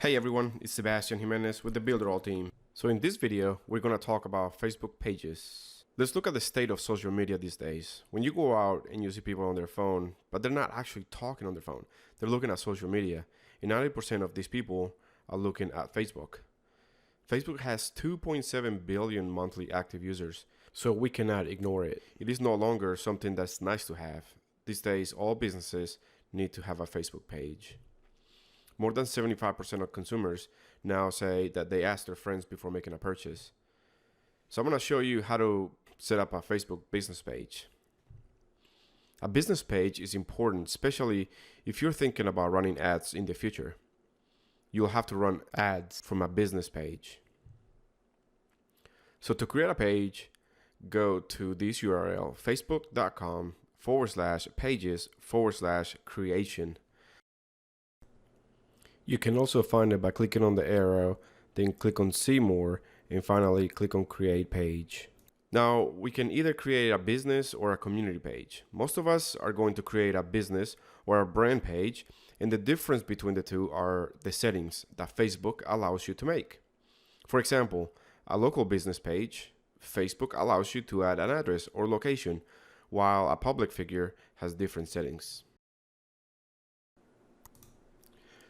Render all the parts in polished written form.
Hey everyone, it's Sebastian Jimenez with the Builderall team. So in this video, we're going to talk about Facebook pages. Let's look at the state of social media these days. When you go out and you see people on their phone, but they're not actually talking on their phone, they're looking at social media. And 90% of these people are looking at Facebook. Facebook has 2.7 billion monthly active users, so we cannot ignore it. It is no longer something that's nice to have. These days, all businesses need to have a Facebook page. More than 75% of consumers now say that they ask their friends before making a purchase. So I'm going to show you how to set up a Facebook business page. A business page is important, especially if you're thinking about running ads in the future. You'll have to run ads from a business page. So to create a page, go to this URL, facebook.com/pages/creation. You can also find it by clicking on the arrow, then click on See More, and finally click on Create Page. Now, we can either create a business or a community page. Most of us are going to create a business or a brand page, and the difference between the two are the settings that Facebook allows you to make. For example, a local business page, Facebook allows you to add an address or location, while a public figure has different settings.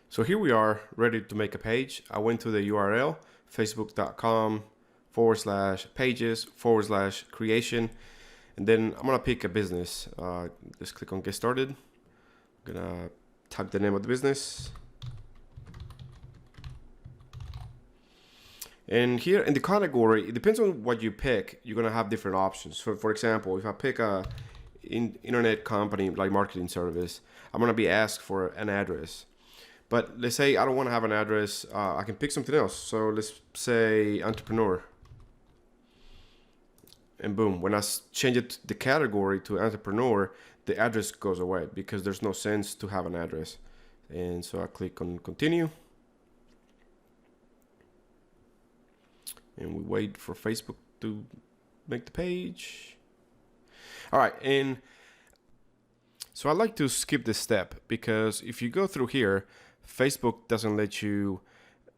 So here we are, ready to make a page. I went to the URL, facebook.com/pages/creation, and then I'm gonna pick a business. Just click on Get Started. I'm gonna type the name of the business. And here in the category, it depends on what you pick, you're gonna have different options. So for example, if I pick a internet company like marketing service, I'm gonna be asked for an address. But let's say I don't want to have an address, I can pick something else. So let's say entrepreneur. And boom, when I change it the category to entrepreneur, the address goes away because there's no sense to have an address. And so I click on continue. And we wait for Facebook to make the page. All right, and so I like to skip this step because if you go through here, Facebook doesn't let you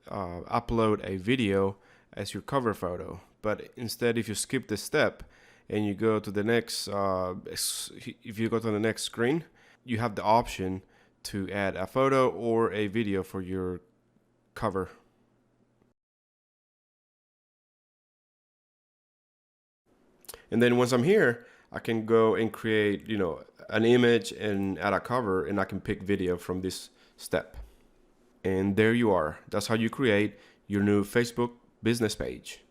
upload a video as your cover photo, but instead if you skip this step and you go to the next screen, you have the option to add a photo or a video for your cover. And then once I'm here, I can go and create, an image and add a cover, and I can pick video from this step. And there you are. That's how you create your new Facebook business page.